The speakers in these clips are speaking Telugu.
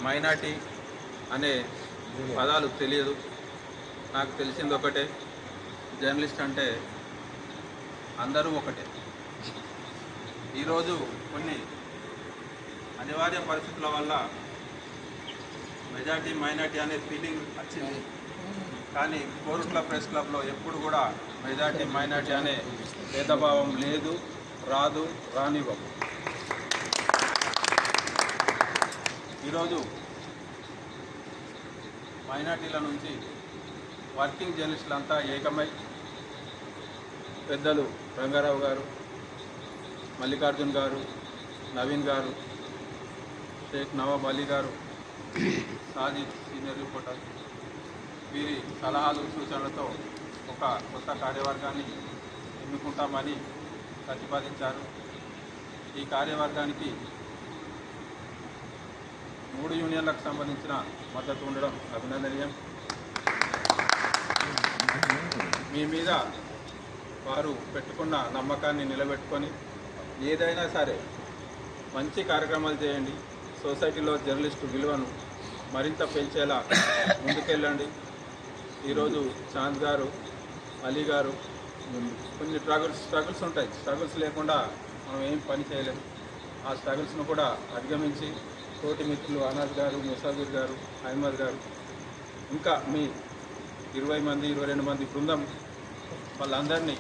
మైనార్టీ అనే పదాలు తెలియదు. నాకు తెలిసింది ఒకటే, జర్నలిస్ట్ అంటే అందరూ ఒకటే. ఈరోజు కొన్ని అనివార్య పరిస్థితుల వల్ల మెజార్టీ మైనార్టీ అనే ఫీలింగ్ వచ్చింది. కానీ కోరుట్ల ప్రెస్ క్లబ్లో ఎప్పుడు కూడా మెజార్టీ మైనార్టీ అనే భేదభావం లేదు, రాదు, రానివ్వం. ఈరోజు మైనార్టీల నుంచి వర్కింగ్ జర్నలిస్టులంతా ఏకమై పెద్దలు రంగారావు గారు, మల్లికార్జున్ గారు, నవీన్ గారు, షేక్ నవాబ్ అలీ గారు, సాజిద్ సీనియర్ రిపోర్టర్, వీరి సలహాలు సూచనలతో ఒక కొత్త కార్యవర్గాన్ని ఎన్నుకుంటామని ప్రతిపాదించారు. ఈ కార్యవర్గానికి 3 యూనియన్లకు సంబంధించిన మద్దతు ఉండడం అభినందనీయం. మీ మీద వారు పెట్టుకున్న నమ్మకాన్ని నిలబెట్టుకొని ఏదైనా సరే మంచి కార్యక్రమాలు చేయండి. సొసైటీలో జర్నలిస్టు విలువను మరింత పెంచేలా ముందుకెళ్ళండి. ఈరోజు చాంద్ గారు, అలీ గారు కొన్ని స్ట్రగుల్స్ ఉంటాయి. స్ట్రగుల్స్ లేకుండా మనం ఏం పని చేయలేము. ఆ స్ట్రగుల్స్ను కూడా అధిగమించి తోటి మిత్రులు అనాజ్ గారు, ముసాఫిర్ గారు, అహ్మద్ గారు, ఇంకా మీ 20 మంది 22 మంది బృందం వాళ్ళందరినీ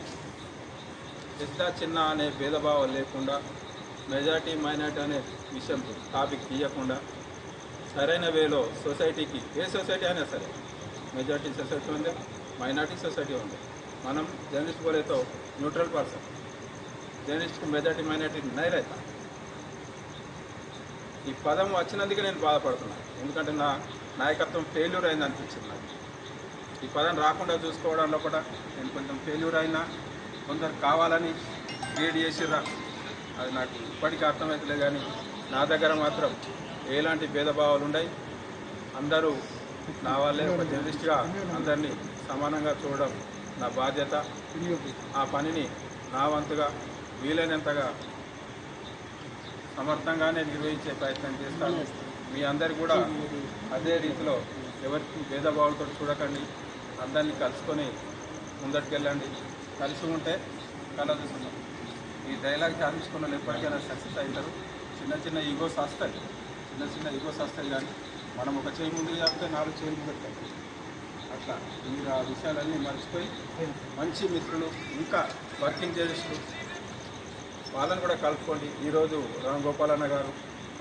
పెద్ద చిన్న అనే భేదభావం లేకుండా, మెజార్టీ మైనార్టీ అనే విషయం టాపిక్ తీయకుండా సరైన వేలో సొసైటీకి, ఏ సొసైటీ అయినా సరే, మెజార్టీ సొసైటీ ఉంది, మైనార్టీ సొసైటీ ఉంది. మనం జర్నలిస్ట్ बोले तो neutral person, journalist majority minority నై రైతా. ఈ పదం వచ్చినందుకే నేను బాధపడుతున్నాను. ఎందుకంటే నా నాయకత్వం ఫెయిల్యూర్ అయింది అనిపించింది నాకు. ఈ పదం రాకుండా చూసుకోవడంలో కూడా నేను కొంచెం ఫెయిల్యూర్ అయినా, కొందరు కావాలని క్రియేట్ చేసిర్రా, అది నాకు ఇప్పటికీ అర్థమవుతలే. కానీ నా దగ్గర మాత్రం ఎలాంటి భేదభావాలు ఉన్నాయి. అందరూ నా వాళ్ళే. ఒక జర్నలిస్ట్గా అందరినీ సమానంగా చూడడం నా బాధ్యత. ఆ పనిని నా వంతుగా వీలైనంతగా సమర్థంగానే నిర్వహించే ప్రయత్నం చేస్తాను. మీ అందరు కూడా అదే రీతిలో ఎవరికి భేదభావాలతో చూడకండి. అందరినీ కలుసుకొని ముందటికెళ్ళండి. కలిసి ఉంటే కలదుస్తున్నాం. ఈ డైలాగ్ చాలించుకున్న వాళ్ళు ఎప్పటికైనా సక్సెస్ అవుతారు. చిన్న చిన్న ఈగోస్ వస్తాయి, కానీ మనం ఒక చేయి ముందుకు చెప్తే 4 చేతులు పెడతాయి. అట్లా మీరు ఆ విషయాలన్నీ మర్చిపోయి మంచి మిత్రులు, ఇంకా వర్కింగ్ జర్నలిస్టులు వాళ్ళని కూడా కలుపుకోండి. ఈరోజు రామగోపాలన్న గారు,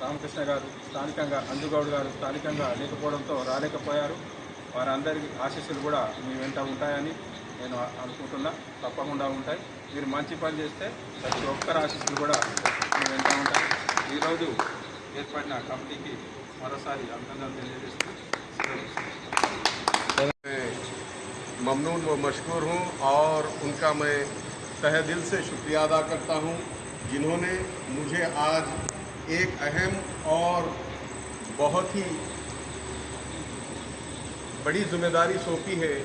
రామకృష్ణ గారు స్థానికంగా, అంజుగౌడ్ గారు స్థానికంగా లేకపోవడంతో రాలేకపోయారు. వారందరికీ ఆశీస్సులు కూడా మీ వెంట ఉంటాయని నేను అనుకుంటున్నా. తప్పకుండా ఉంటాయి. మీరు మంచి పని చేస్తే ప్రతి ఒక్కరి ఆశీస్సులు కూడా మీ వెంట ఉంటాయి. ఈరోజు ఏర్పడిన కమిటీకి మరోసారి అభినందనలు తెలియజేస్తూ ममनून व मशकूर हूँ और उनका मैं तहे दिल से शुक्रिया अदा करता हूँ, जिन्होंने मुझे आज एक अहम और बहुत ही बड़ी जिम्मेदारी सौंपी है,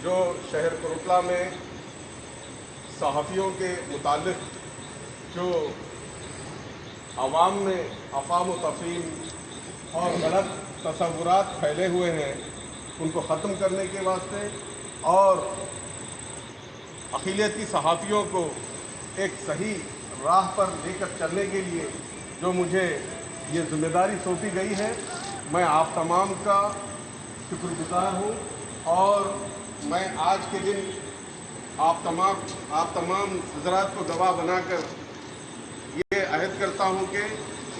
जो शहर कोरटला में सहाफ़ियों के मुताल्लिक़ जो आवाम में अफ़ाम व तफ़हीम और गलत तसव्वुरात फैले हुए हैं, उनको ख़त्म करने के वास्ते और अक़लियती सहाफ़ियों को एक सही राह पर लेकर चलने के लिए जो मुझे ये ज़िम्मेदारी सौंपी गई है, मैं आप तमाम का शुक्रगुज़ार हूँ। और मैं आज के दिन आप तमाम हज़रात को गवाह बनाकर ये अहद करता हूँ कि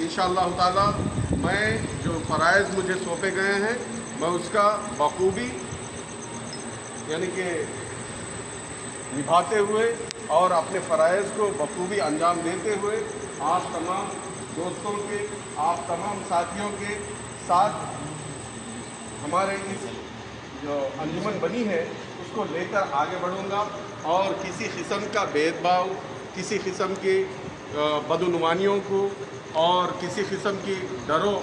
इंशाअल्लाह ताला मैं जो फ़राइज़ मुझे सौंपे गए हैं, मैं उसका बखूबी यानी कि निभाते हुए और अपने फ़राइज़ को बखूबी अंजाम देते हुए आप तमाम दोस्तों के, आप तमाम साथियों के साथ हमारे इस जो अंजुमन बनी है उसको लेकर आगे बढ़ूँगा। और किसी किस्म का भेदभाव, किसी किस्म की बदनुमानियों को और किसी किस्म की डरो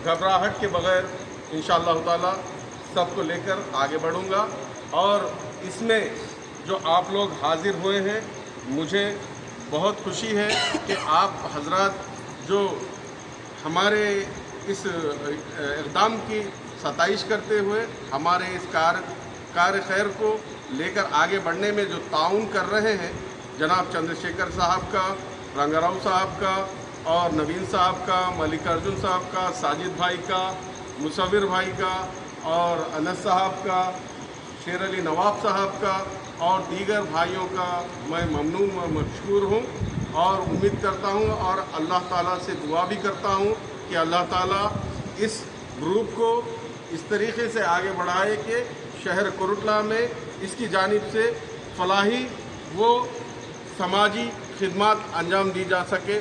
घबराहट के बग़ैर इंशाअल्लाह ताला सबको लेकर आगे बढ़ूँगा। और इसमें जो आप लोग हाज़िर हुए हैं, मुझे बहुत खुशी है कि आप हज़रात जो हमारे इस इक़दाम की सताइश करते हुए हमारे इस कार्य खैर को लेकर आगे बढ़ने में जो ताउन कर रहे हैं जनाब चंद्रशेखर साहब का, रंगाराव साहब का और नवीन साहब का, मल्लिकार्जुन साहब का, साजिद भाई का, मुसविर भाई का और अनस साहब का, शेर अली नवाब साहब का और दीगर भाइयों का मैं ममनून व मशकूर हूँ और उम्मीद करता हूँ और अल्लाह ताला से दुआ भी करता हूँ कि अल्लाह ताला इस ग्रुप को इस तरीके से आगे बढ़ाए कि शहर कुरुटला में इसकी जानिब से फलाही वो समाजी खिदमत अंजाम दी जा सके।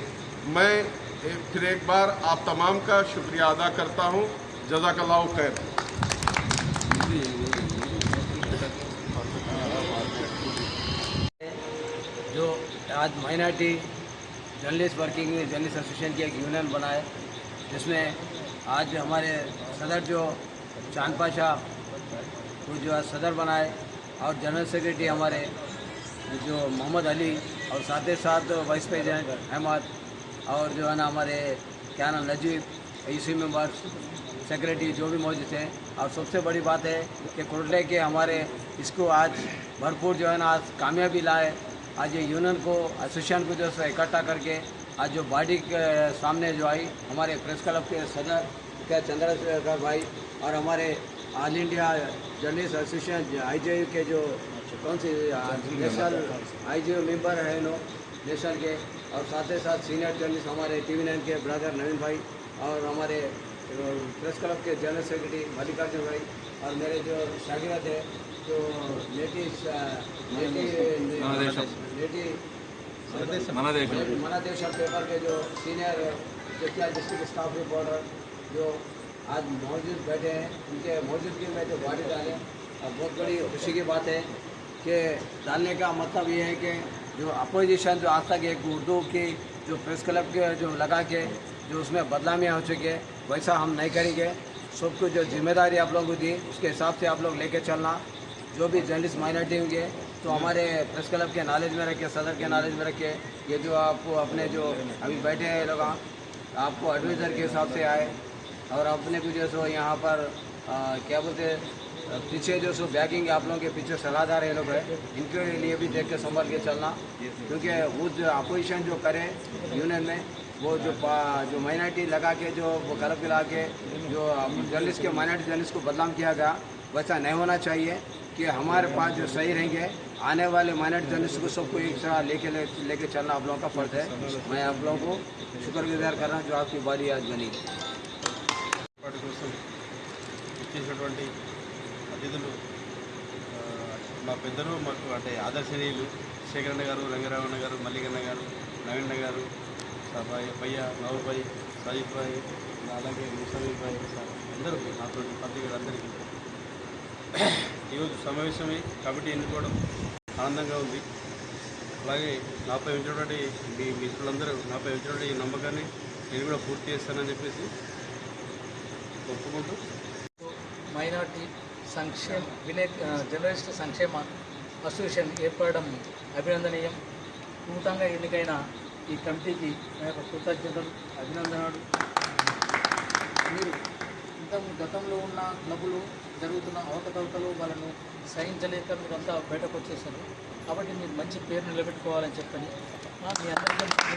मैं फिर एक बार आप तमाम का शुक्रिया अदा करता हूँ। जज़ाकल्लाहु खैर। जो आज minority journalist working journalist association की एक यूनियन बनाए, जिसमें आज हमारे सदर जो चांद पाशा को जो आज सदर बनाए और जनरल सेक्रेटरी हमारे जो मोहम्मद अली और साथ ही साथ वाइस प्रेसिडेंट अहमद और जो है ना हमारे क्या नाम नजीब ईसी मेंबर्स सेक्रेटरी जो भी मौजूद हैं। और सबसे बड़ी बात है कि कुरुटले के हमारे इसको आज भरपूर जो है ना आज कामयाबी लाए। आज ये यूनियन को एसोसिएशन को जो है इकट्ठा करके आज जो बॉडी के सामने जो आई हमारे प्रेस क्लब के सदर क्या चंद्रशेखर भाई और हमारे ऑल इंडिया जर्नलिस्ट एसोसिएशन आईजेयू के जो कौन सी नेशनल आईजेयू मेंबर है नो नेशनल के, और साथ ही साथ सीनियर जर्नलिस्ट हमारे TV9 के ब्रदर नवीन भाई और हमारे प्रेस क्लब के जनरल सेक्रेटरी मल्लिकार्जुन भाई और मेरे जो शागिर्द है जो मनादेश पेपर के जो सीनियर डिस्ट्रिक्ट स्टाफ रिपोर्टर जो आज मौजूद बैठे हैं, उनके मौजूदगी में जो बॉडी डालें और बहुत बड़ी खुशी की बात है कि डालने का मतलब ये है कि जो अपोजिशन जो आज तक एक उर्दू की जो प्रेस क्लब के जो लगा के जो उसमें बदनामियाँ हो चुकी है, वैसा हम नहीं करेंगे। सबको जो जिम्मेदारी आप लोगों को दी उसके हिसाब से आप लोग लेके चलना। जो भी जर्नलिस्ट माइनॉरिटी होंगे तो हमारे प्रेस क्लब के नॉलेज में रखे, सदर के नॉलेज में रखे। ये जो आपको अपने जो अभी बैठे हैं लोग आपको एडवाइज़र के हिसाब से आए और अपने को जो सो यहाँ पर क्या बोलते पीछे जो सो बैगिंग आप लोगों के पीछे सलाहदार ये लोग हैं, इनके लिए भी देख के संभल के चलना। क्योंकि वो जो अपोजिशन जो करे यूनियन में वो जो माइनॉरिटी लगा के जो वो गलत मिला के जो जर्नलिस्ट के माइनॉरिटी जर्नलिस्ट को बदनाम किया गया, वैसा नहीं होना चाहिए कि हमारे पास जो सही रहेंगे आने वाले माइनॉरिटी जर्नलिस्ट को सबको एक साथ लेके चलना आप लोगों का फर्ज है। मैं आप लोगों को शुक्रगुजार कर रहा हूँ जो आपकी बारी आज बनी। ఇచ్చేసినటువంటి అతిథులు మా పెద్దలు మాకు అంటే ఆదర్శనీయులు శేఖరన్న గారు, రంగారావణ గారు, మల్లికన్న గారు, నవీన్న గారు, పయ్య నవూర్ భాయ్, సాజిద్ భాయ్, అలాగే ముసలి భాయ్ అందరూ నాతో పత్రికలు అందరికీ ఈరోజు సమావేశమై కమిటీ ఎన్నుకోవడం ఆనందంగా ఉంది. అలాగే నాపై ఉంచినటువంటి మీ మిత్రులందరూ నాపై ఉంచినటువంటి ఈ నమ్మకాన్ని నేను కూడా పూర్తి చేస్తానని చెప్పేసి ఒప్పుకుంటూ మైనార్టీ సంక్షేమ విలేజ్ జర్నలిస్ట్ సంక్షేమ అసోసియేషన్ ఏర్పడడం అభినందనీయం. నూతనంగా ఎన్నికైన ఈ కమిటీకి నా యొక్క కృతజ్ఞతలు, అభినందనలు. మీరు ఇంత గతంలో ఉన్న క్లబ్బులు జరుగుతున్న అవకతవకలు వాళ్ళను సహించలేక మీరంతా బయటకు వచ్చేసారు. కాబట్టి మీరు మంచి పేరు నిలబెట్టుకోవాలని చెప్పని మీ అందరికీ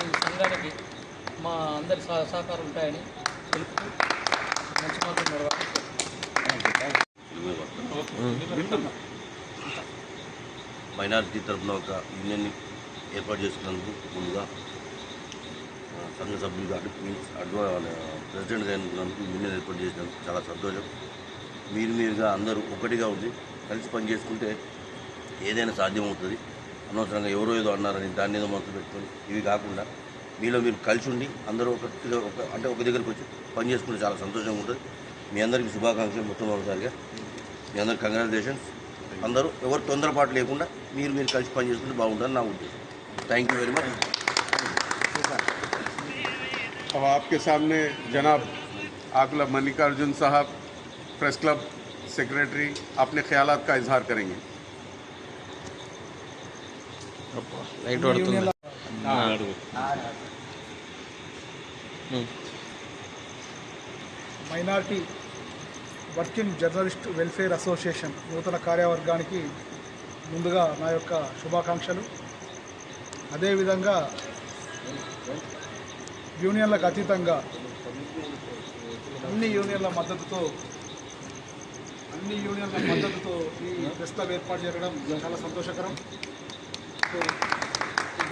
మీ సంఘానికి మా అందరి సహకారం ఉంటాయని తెలుపుతూ మంచి మాత్రం నడవాలి. మైనారిటీ తరఫున ఒక యూనియన్ని ఏర్పాటు చేసుకున్నందుకు ముందుగా సంఘ సభ్యులుగా ప్రెసిడెంట్గా ఎన్నుకున్నందుకు యూనియన్ ఏర్పాటు చేసినందుకు చాలా సంతోషం. మీరుగా అందరూ ఒకటిగా ఉండి కలిసి పనిచేసుకుంటే ఏదైనా సాధ్యమవుతుంది. అనవసరంగా ఎవరో ఏదో అన్నారని దాన్ని ఏదో మనసు పెట్టుకొని ఇవి కాకుండా మీలో మీరు కలిసి ఉండి అందరూ ఒక దగ్గరికి వచ్చి పని చేసుకుంటే చాలా సంతోషంగా ఉంటుంది. మీ అందరికీ శుభాకాంక్షలు. మొట్టమొదటిసారిగా మీ అందరికి కంగ్రాచులేషన్స్. అందరూ ఎవరు తొందరపాటు లేకుండా మీరు కలిసి పని చేసుకుంటే బాగుంటుందని నా ఉద్దేశం. Thank you very much. अब आपके सामने जनाब आकला मल्लिकार्जुन साहब प्रेस क्लब सेक्रेटरी अपने ख्यालात का इजहार करेंगे. Minority working journalist welfare association నూతన కార్యవర్గానికి ముందుగా నా యొక్క శుభాకాంక్షలు. అదేవిధంగా యూనియన్లకు అతీతంగా అన్ని యూనియన్ల మద్దతుతో ఈ ప్రెస్ క్లబ్ ఏర్పాటు చేయడం చాలా సంతోషకరం. ఇటు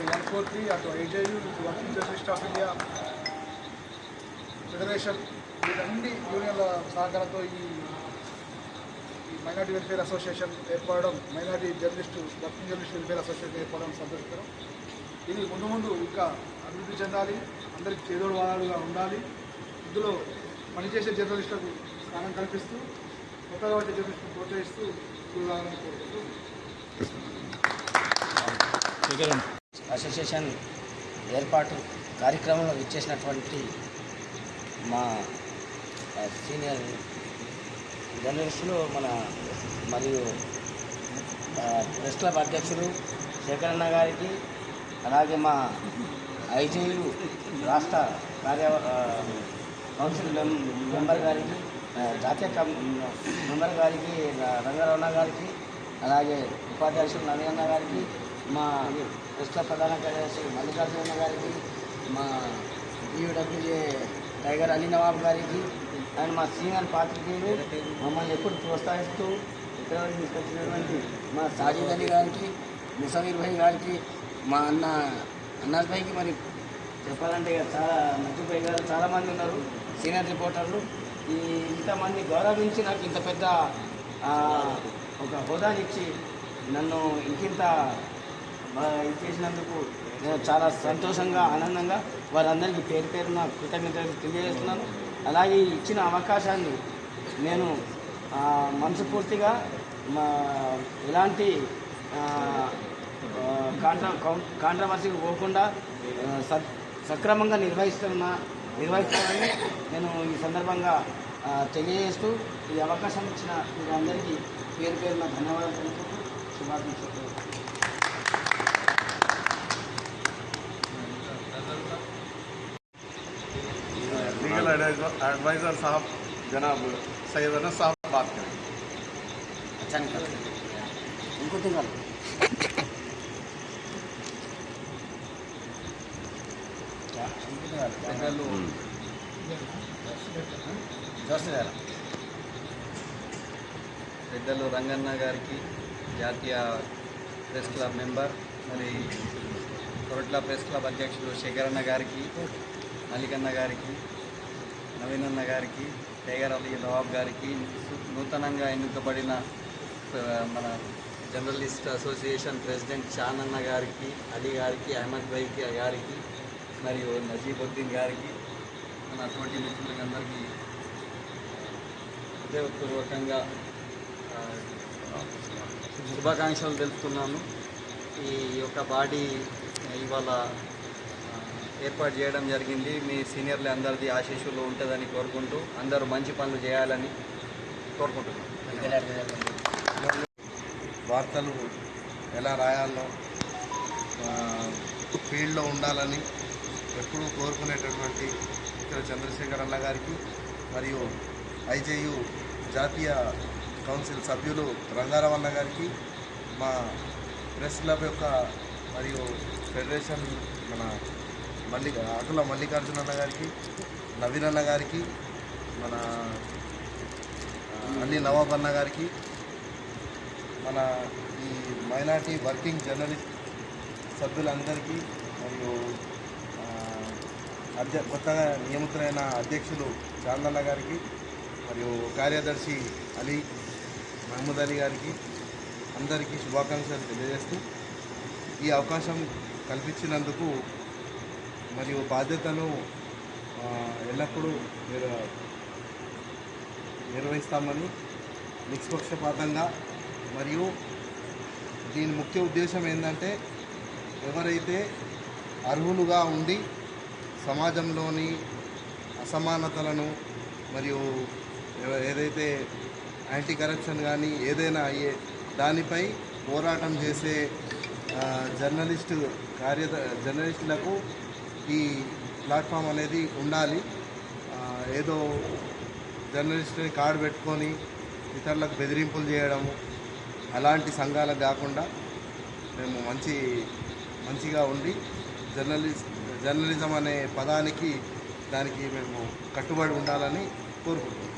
143 అటు ఐజేయు ఇటు working journalist of India federation వీటన్ని యూనియన్ల సహకారంతో ఈ మైనార్టీ వెల్ఫేర్ అసోసియేషన్ ఏర్పడడం, minority working journalist welfare association ఏర్పడడం సంతోషకరం. ఇది ముందు ఇంకా అభివృద్ధి చెందాలి, అందరికీ చేదోడు వాదాలుగా ఉండాలి. ఇందులో పనిచేసే జర్నలిస్టులకు స్థానం కల్పిస్తూ కొత్తగా వచ్చే జర్నలిస్టులను ప్రోత్సహిస్తూ చూడాలని కోరుకుంటూ అసోసియేషన్ ఏర్పాటు కార్యక్రమంలో ఇచ్చేసినటువంటి మా సీనియర్ జర్నలిస్టులు మరియు ప్రెస్ క్లబ్ అధ్యక్షులు శేఖరన్న గారికి, అలాగే మా ఐజేయు రాష్ట్ర కౌన్సిల్ మెంబర్ గారికి, జాతీయ మెంబర్ గారికి రంగారావు గారికి, అలాగే ఉపాధ్యక్షులు నవీనన్న గారికి, మా ప్రెస్ క్లబ్ ప్రధాన కార్యదర్శి మల్లికార్జున గారికి, మా యూడబ్ల్యూఏ టైగర్ అలీ నవాబ్ గారికి అండ్ మా సీనియర్ పాత్రికేయులు మమ్మల్ని ఎప్పుడు ప్రోత్సహిస్తూ ఇక్కడ తీసుకొచ్చినటువంటి మా సాజిద్ అలీ గారికి, ముసవీర్ భాయ్ గారికి, మా అన్నాజ్ భాయ్కి, మరి చెప్పాలంటే చాలా నజీబ్ భాయ్ గారు చాలామంది ఉన్నారు సీనియర్ రిపోర్టర్లు. ఇంతమంది గౌరవించి నాకు ఇంత పెద్ద ఒక హోదానిచ్చి నన్ను ఇంకింత చేసినందుకు నేను చాలా సంతోషంగా ఆనందంగా వారందరికీ పేరున కృతజ్ఞతలు తెలియజేస్తున్నాను. అలాగే ఇచ్చిన అవకాశాన్ని నేను మనస్ఫూర్తిగా ఎలాంటి కాంట్రవర్సీకి పోకుండా సక్రమంగా నిర్వహిస్తానని నేను ఈ సందర్భంగా తెలియజేస్తూ ఈ అవకాశం ఇచ్చిన మీరందరికీ పేరున ధన్యవాదాలు తెలుపుతూ శుభాకాంక్షలు. लीगल एडवाइज़र साहब जनाब सैयद अनस साहब बात करें. अच्छा निकल उनको निकाल పెద్దలు రంగన్న గారికి, జాతీయ ప్రెస్ క్లబ్ మెంబర్ మరి కొరట్ల ప్రెస్ క్లబ్ అధ్యక్షులు శేఖరన్న గారికి, మల్లికన్న గారికి, నవీనన్న గారికి, టైగర్ అలీ నవాబ్ గారికి, నూతనంగా ఎన్నుకబడిన మన జర్నలిస్ట్ అసోసియేషన్ ప్రెసిడెంట్ షానన్న గారికి, అలీ గారికి, అహ్మద్ భాయ్కి గారికి, మరియు నజీబుద్దీన్ గారికి, మన తోటి మిత్రులందరికీ హృదయపూర్వకంగా శుభాకాంక్షలు తెలుపుతున్నాను. ఈ యొక్క బాడీ ఇవాళ ఏర్పాటు చేయడం జరిగింది. మీ సీనియర్లు అందరిది ఆశీస్సులు ఉంటుందని కోరుకుంటూ అందరూ మంచి పనులు చేయాలని కోరుకుంటున్నాను. వార్తలు ఎలా రాయాలో ఫీల్డ్లో ఉండాలని ఎప్పుడూ కోరుకునేటటువంటి ఇక్కడ చంద్రశేఖర్ అన్న గారికి మరియు ఐజేయు జాతీయ కౌన్సిల్ సభ్యులు రంగారావు అన్న గారికి, మా ప్రెస్ క్లబ్ యొక్క మరియు ఫెడరేషన్ మన అటుల మల్లికార్జున అన్న గారికి, నవీన్ అన్న గారికి, మన అలీ నవాబ్ అన్న గారికి, మన ఈ మైనార్టీ వర్కింగ్ జర్నలిస్ట్ సభ్యులందరికీ మరియు కొత్తగా నియమితులైన అధ్యక్షులు చాందన్న గారికి మరియు కార్యదర్శి అలీ మహమూద్ అలీ గారికి అందరికీ శుభాకాంక్షలు తెలియజేస్తూ ఈ అవకాశం కల్పించినందుకు మరియు బాధ్యతను ఎల్లప్పుడూ నిర్వహిస్తామని నిష్పక్షపాతంగా, మరియు దీని ముఖ్య ఉద్దేశం ఏంటంటే ఎవరైతే అర్హులుగా ఉండి సమాజంలోని అసమానతలను మరియు ఏదైతే యాంటీ కరప్షన్ కానీ ఏదైనా అయ్యే దానిపై పోరాటం చేసే జర్నలిస్టులకు ఈ ప్లాట్ఫామ్ అనేది ఉండాలి. ఏదో జర్నలిస్ట్ని కార్డు పెట్టుకొని ఇతరులకు బెదిరింపులు చేయడము అలాంటి సంఘాలకు కాకుండా మేము మంచిగా ఉండి జర్నలిజం అనే పదానికి దానికి మేము కట్టుబడి ఉండాలని కోరుకుంటున్నాం.